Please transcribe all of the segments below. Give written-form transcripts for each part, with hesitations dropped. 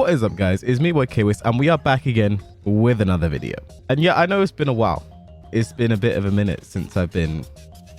What is up, guys? It's me, boy Kwist, and we are back again with another video. And yeah, I know it's been a while. It's been a bit of a minute since I've been,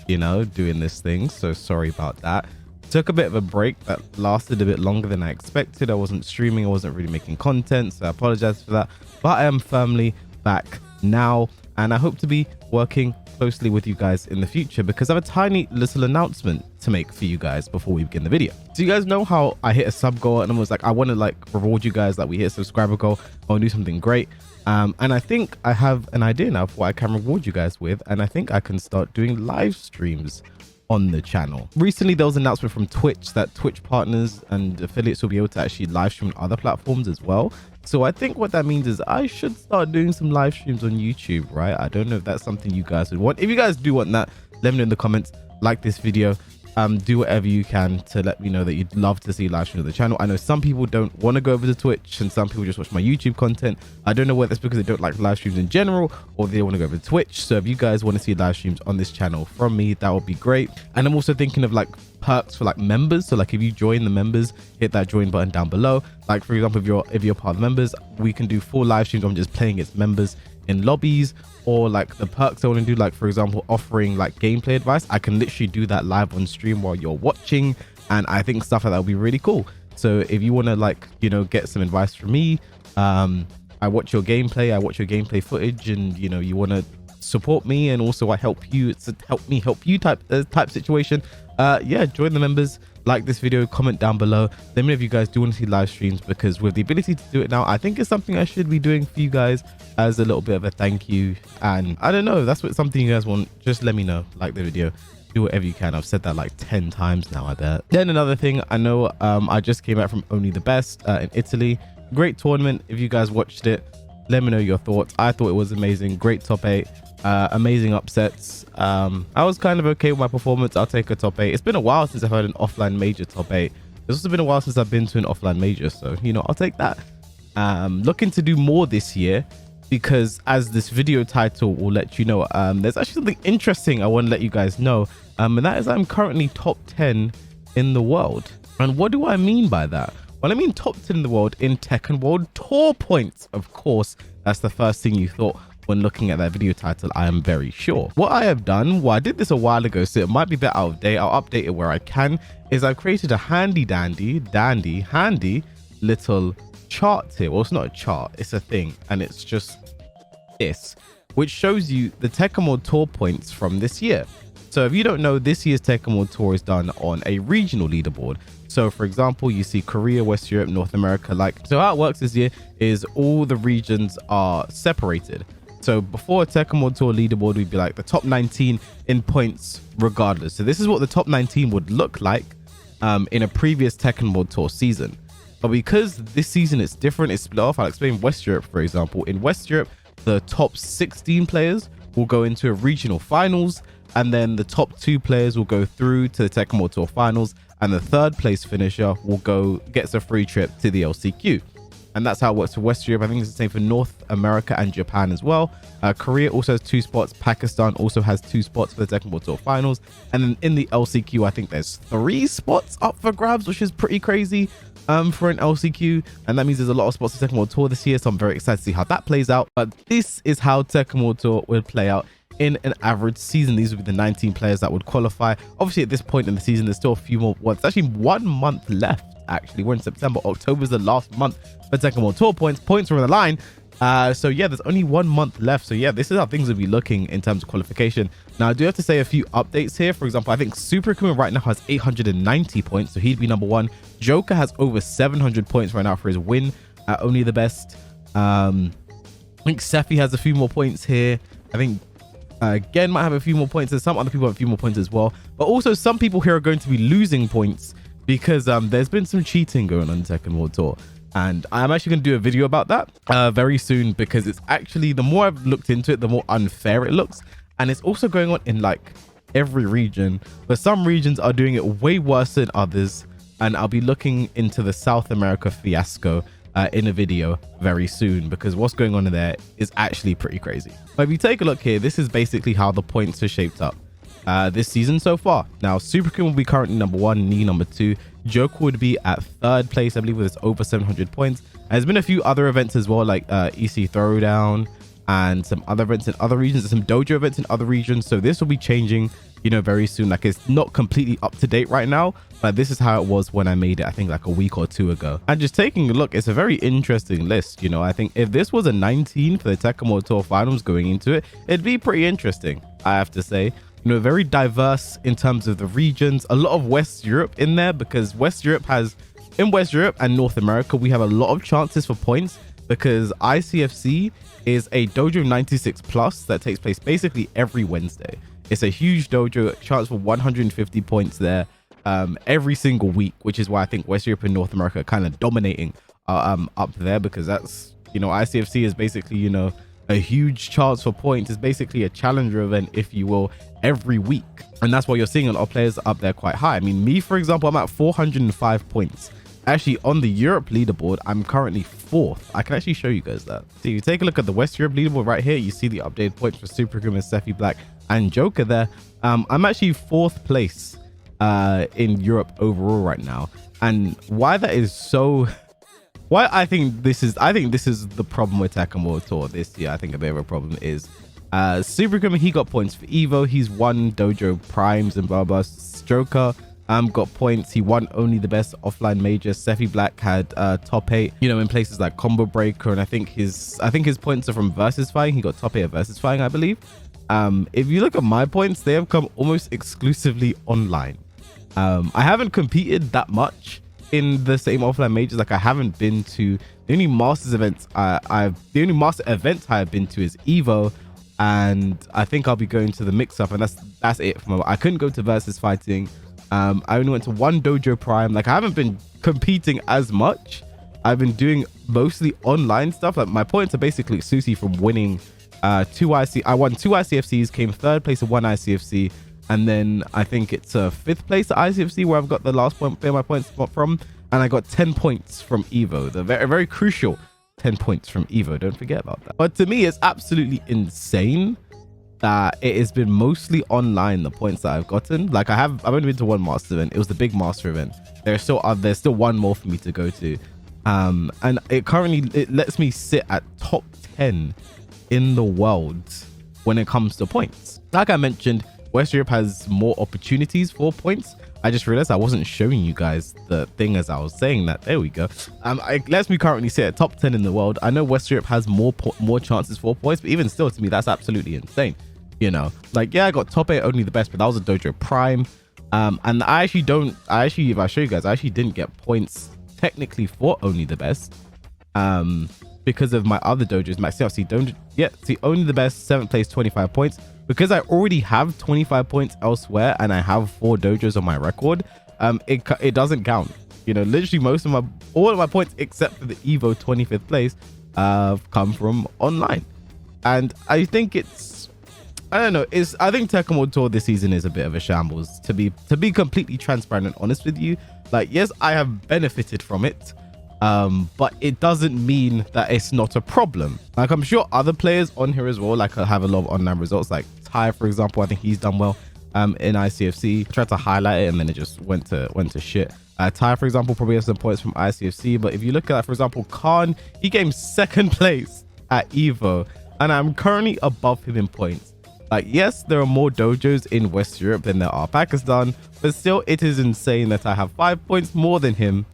you know, doing this thing, so sorry about that. Took a bit of a break that lasted a bit longer than I expected. I wasn't streaming, I wasn't really making content, so I apologize for that. But I am firmly back now, and I hope to be working closely with you guys in the future because I have a tiny little announcement to make for you guys before we begin the video. So you guys know how I hit a sub goal and I was like, I want to like reward you guys that we hit a subscriber goal. I want to do something great. And I think I have an idea now for what I can reward you guys with, and I think I can start doing live streams on the channel. Recently there was an announcement from Twitch that Twitch partners and affiliates will be able to actually live stream on other platforms as well. So I think what that means is I should start doing some live streams on YouTube, right? I don't know if that's something you guys would want. If you guys do want that, let me know in the comments. Like this video, do whatever you can to let me know that you'd love to see live streams on the channel. I know some people don't want to go over to Twitch and some people just watch my YouTube content. I don't know whether that's because they don't like live streams in general or they want to go over to Twitch. So if you guys want to see live streams on this channel from me, that would be great. And I'm also thinking of like perks for like members. So like if you join the members, hit that join button down below. Like for example, if you're part of the members, we can do full live streams. I'm just playing against members in lobbies, or like the perks I want to do, like for example offering like gameplay advice. I can literally do that live on stream while you're watching, and I think stuff like that would be really cool. So if you want to like, you know, get some advice from me, I watch your gameplay, I watch your gameplay footage, and you know, you want to support me and also I help you, it's a help me help you type situation. Yeah, join the members, like this video, comment down below, let me know if you guys do want to see live streams, because with the ability to do it now, I think it's something I should be doing for you guys as a little bit of a thank you. And I don't know, that's what something you guys want, just let me know. Like the video, do whatever you can. I've said that like 10 times now, I bet. Then another thing, I know I just came back from Only the Best in Italy. Great tournament. If you guys watched it, let me know your thoughts. I thought it was amazing. Great top 8. Amazing upsets. I was kind of okay with my performance. I'll take a top 8. It's been a while since I've had an offline major top 8. It's also been a while since I've been to an offline major, so you know, I'll take that. Looking to do more this year, because as this video title will let you know, there's actually something interesting I want to let you guys know, and that is I'm currently top 10 in the world. And what do I mean by that? Well, I mean top 10 in the world in Tekken World Tour points. Of course, that's the first thing you thought when looking at that video title, I am very sure. What I have done, well, I did this a while ago, so it might be a bit out of date. I'll update it where I can, is I've created a handy little chart here. Well, it's not a chart, it's a thing, and it's just this, which shows you the Tekken World Tour points from this year. So if you don't know, this year's Tekken World Tour is done on a regional leaderboard. So for example, you see Korea, West Europe, North America. Like, so how it works this year is all the regions are separated. So before a Tekken World Tour leaderboard, we'd be like the top 19 in points regardless. So this is what the top 19 would look like in a previous Tekken World Tour season. But because this season it's different, it's split off. I'll explain West Europe, for example. In West Europe, the top 16 players will go into a regional finals, and then the top 2 players will go through to the Tekken World Tour finals, and the third place finisher will gets a free trip to the LCQ. And that's how it works for West Europe. I think it's the same for North America and Japan as well. Korea also has 2 spots. Pakistan also has 2 spots for the Tekken World Tour finals. And then in the LCQ, I think there's 3 spots up for grabs, which is pretty crazy for an LCQ. And that means there's a lot of spots for Tekken World Tour this year. So I'm very excited to see how that plays out. But this is how Tekken World Tour would play out in an average season. These would be the 19 players that would qualify. Obviously, at this point in the season, there's still a few more. Well, it's actually 1 month left. Actually, we're in September. October's the last month for Tekken World Tour points. Points are on the line. So yeah, there's only 1 month left. So yeah, this is how things will be looking in terms of qualification. Now, I do have to say a few updates here. For example, I think Super Kuma right now has 890 points, so he'd be number 1. Joker has over 700 points right now for his win at Only the Best. I think Sephi has a few more points here. I think Gen might have a few more points, and some other people have a few more points as well. But also, some people here are going to be losing points because there's been some cheating going on in Tekken World Tour. And I'm actually going to do a video about that very soon, because it's actually, the more I've looked into it, the more unfair it looks. And it's also going on in like every region, but some regions are doing it way worse than others. And I'll be looking into the South America fiasco in a video very soon, because what's going on in there is actually pretty crazy. But if you take a look here, this is basically how the points are shaped up. this season so far. Now, Supreme will be currently number 1, Knee number 2. Joker would be at 3rd place, I believe, with over 700 points. And there's been a few other events as well, like EC Throwdown and some other events in other regions, and some dojo events in other regions. So this will be changing, you know, very soon. Like, it's not completely up to date right now, but this is how it was when I made it, I think like a week or 2 ago. And just taking a look, it's a very interesting list. You know, I think if this was a 19 for the Tekken World Tour finals going into it, it'd be pretty interesting, I have to say. You know, very diverse in terms of the regions. A lot of West Europe in there, because in West Europe and North America, we have a lot of chances for points, because ICFC is a dojo 96 plus that takes place basically every Wednesday. It's a huge dojo, chance for 150 points there every single week, which is why I think West Europe and North America are kind of dominating up there, because that's, you know, ICFC is basically, you know, a huge chance for points. Is basically a challenger event, if you will, every week, and that's why you're seeing a lot of players up there quite high. I mean, me, for example, I'm at 405 points. Actually, on the Europe leaderboard, I'm currently 4th. I can actually show you guys that. So you take a look at the West Europe leaderboard right here, you see the updated points for Supreme, Sephi Black, and Joker there. I'm actually 4th place in Europe overall right now. And why that is so... Why I think this is the problem with Tekken World Tour this year. I think a bit of a problem is Supreme, he got points for Evo. He's won Dojo Primes and blah blah. Joker got points. He won only the best offline major. Sephi Black had top 8, you know, in places like Combo Breaker, and I think his points are from Versus Fighting. He got top 8 at Versus Fighting, I believe. If you look at my points, they have come almost exclusively online. I haven't competed that much in the same offline majors. Like, I haven't been to the only masters events the only master event I've been to is Evo, and I think I'll be going to the mix-up, and that's it for my... I couldn't go to Versus Fighting. I only went to 1 Dojo Prime. Like, I haven't been competing as much. I've been doing mostly online stuff. Like, my points are basically Susi from winning I won 2 ICFCs, came 3rd place at 1 ICFC, and then I think it's 5th place at ICFC where I've got the last point my points from, and I got 10 points from Evo, the very, very crucial 10 points from Evo. Don't forget about that. But to me, it's absolutely insane that it has been mostly online, the points that I've gotten. Like, I've only been to 1 master event. It was the big master event. There's still 1 more for me to go to, and it lets me sit at top 10 in the world when it comes to points. Like I mentioned, West Europe has more opportunities for points. I just realized I wasn't showing you guys the thing as I was saying that. There we go. It lets me currently sit at top 10 in the world. I know West Europe has more chances for points, but even still, to me, that's absolutely insane. You know, like, yeah, I got top 8 only the best, but that was a Dojo Prime. And if I show you guys, I actually didn't get points technically for only the best. Because of my other dojos, my CFC don't. Yeah, see, only the best, 7th place, 25 points. Because I already have 25 points elsewhere and I have 4 dojos on my record, it doesn't count. You know, literally all of my points except for the Evo 25th place come from online. And I think I don't know, I think Tekken World Tour this season is a bit of a shambles, to be completely transparent and honest with you. Like, yes, I have benefited from it, but it doesn't mean that it's not a problem. Like, I'm sure other players on here as well, like, have a lot of online results. Like Ty, for example, I think he's done well in ICFC. I tried to highlight it and then it just went to shit. Ty, for example, probably has some points from ICFC, but if you look at that, for example, Khan, he came 2nd place at Evo, and I'm currently above him in points. Like, yes, there are more dojos in West Europe than there are Pakistan, but still, it is insane that I have 5 points more than him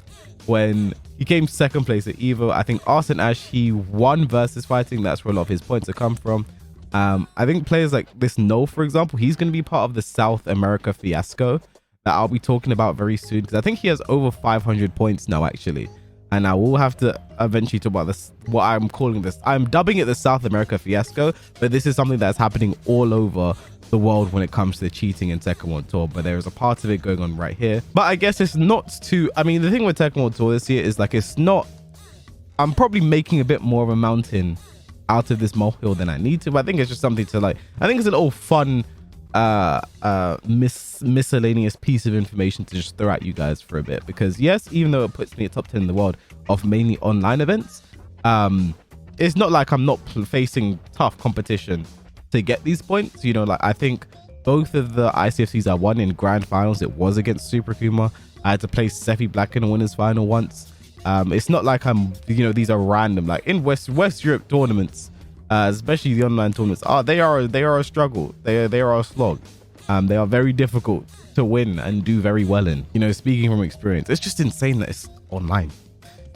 when he came 2nd place at Evo. I think Arson Ash, he won Versus Fighting. That's where a lot of his points have come from. I think players like this Noel, for example, he's going to be part of the South America fiasco that I'll be talking about very soon, because I think he has over 500 points now, actually. And I will have to eventually talk about this, what I'm calling this. I'm dubbing it the South America fiasco, but this is something that's happening all over the world when it comes to cheating in Tekken World Tour. But there is a part of it going on right here. But I guess it's not too... I mean, the thing with Tekken World Tour this year is, like, it's not... I'm probably making a bit more of a mountain out of this molehill than I need to. But I think it's just something to, like... I think it's a little fun... miscellaneous piece of information to just throw at you guys for a bit, because yes, even though it puts me at top 10 in the world of mainly online events, it's not like I'm not facing tough competition to get these points. You know, like, I think both of the ICFCs I won in grand finals, it was against Super Kuma. I had to play Sefi Black in a winners final once. It's not like I'm, you know, these are random. Like in West Europe tournaments, especially the online tournaments, they are a struggle. They are a slog. They are very difficult to win and do very well in. You know, speaking from experience, it's just insane that it's online.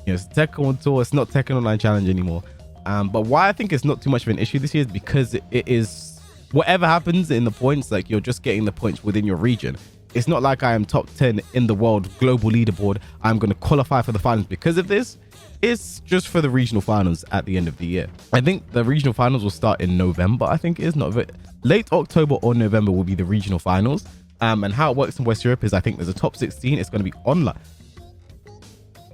You know, it's Tekken World Tour. It's not Tekken Online Challenge anymore. But why I think it's not too much of an issue this year is because it is whatever happens in the points, like you're just getting the points within your region. It's not like I am top 10 in the world global leaderboard. I'm going to qualify for the finals because of this. It's just for the regional finals at the end of the year. I think the regional finals will start in November. I think it is not late October or November will be the regional finals. And how it works in West Europe is I think there's a top 16. It's going to be online.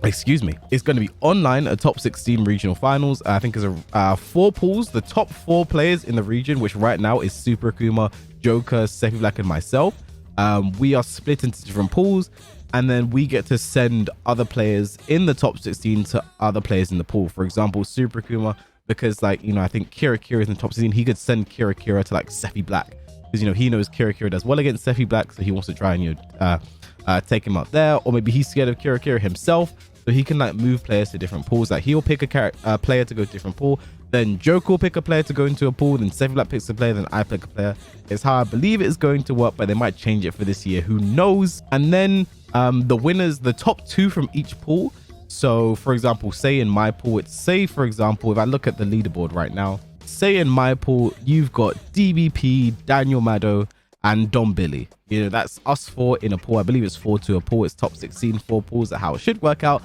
Excuse me. It's going to be online, a top 16 regional finals. I think there's 4 pools. The top 4 players in the region, which right now is Super Kuma, Joker, Sefi Black, and myself. We are split into different pools, and then we get to send other players in the top 16 to other players in the pool. For example, Super Kuma, because like, you know, I think Kira is in the top 16. He could send Kira to like Sefi Black because, you know, he knows Kira does well against Sefi Black, so he wants to try and, you know, take him out there. Or maybe he's scared of Kira himself, so he can like move players to different pools. Like he'll pick a player to go to a different pool, then Joker will pick a player to go into a pool, then Sefi Black picks a player, then I pick a player. It's how I believe it is going to work, but they might change it for this year, who knows. And then the winners, the top 2 from each pool. So for example, say in my pool, if I look at the leaderboard right now, say in my pool you've got DBP, Daniel Mado, and Don Billy. You know, that's us 4 in a pool. I believe it's 4 to a pool. It's top 16, 4 pools. That's how it should work out.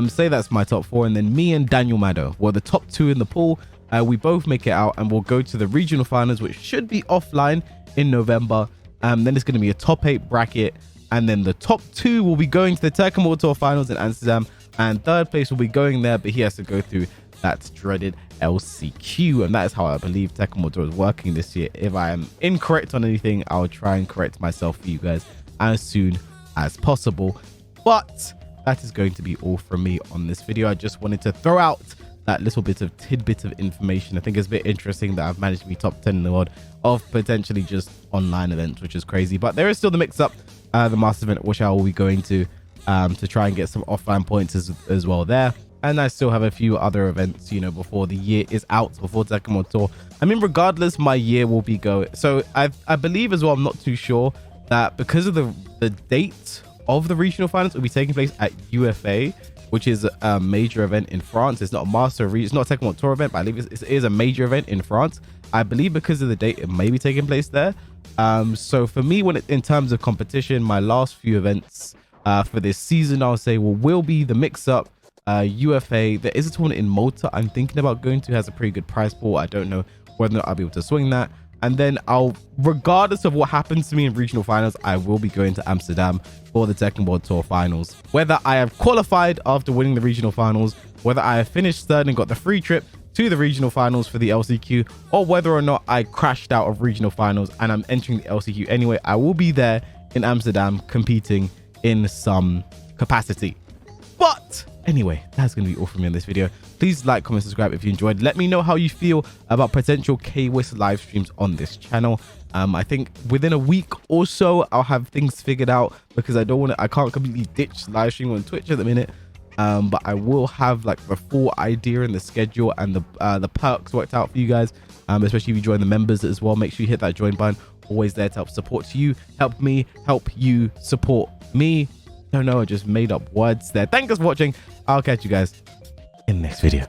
Say that's my top 4, and then me and Daniel Mado were the top 2 in the pool. We both make it out, and we'll go to the regional finals, which should be offline in November. Then it's going to be a top 8 bracket, and then the top 2 will be going to the Tekken World Tour finals in Amsterdam, and third place will be going there, but he has to go through that dreaded LCQ, and that is how I believe Tekken World Tour is working this year. If I am incorrect on anything, I'll try and correct myself for you guys as soon as possible. But that is going to be all from me on this video. I just wanted to throw out that little bit of tidbit of information. I think it's a bit interesting that I've managed to be top 10 in the world of potentially just online events, which is crazy. But there is still the mix-up, the master event, which I will be going to try and get some offline points as well there. And I still have a few other events, you know, before the year is out, before Tekken World Tour. I mean, regardless, my year will be going. So I believe as well, I'm not too sure, that because of the date of the regional finals will be taking place at UFA, which is a major event in France. It's not a master, it's not a Tekken World Tour event, but I believe it is a major event in France. I believe because of the date, it may be taking place there. So for me, in terms of competition, my last few events for this season, I'll say will be the mix-up, UFA. There is a tournament in Malta I'm thinking about going to, has a pretty good prize pool. I don't know whether or not I'll be able to swing that. And then regardless of what happens to me in regional finals, I will be going to Amsterdam for the Tekken World Tour finals. Whether I have qualified after winning the regional finals, whether I have finished third and got the free trip to the regional finals for the LCQ, or whether or not I crashed out of regional finals and I'm entering the LCQ anyway, I will be there in Amsterdam competing in some capacity. But anyway, that's going to be all from me in this video. Please like, comment, subscribe if you enjoyed. Let me know how you feel about potential KWIS live streams on this channel. I think within a week or so, I'll have things figured out, because I can't completely ditch live stream on Twitch at the minute. But I will have like the full idea and the schedule and the perks worked out for you guys, especially if you join the members as well. Make sure you hit that join button. Always there to help support you, help me, help you support me. Don't know, I just made up words there. Thank you for watching. I'll catch you guys in the next video.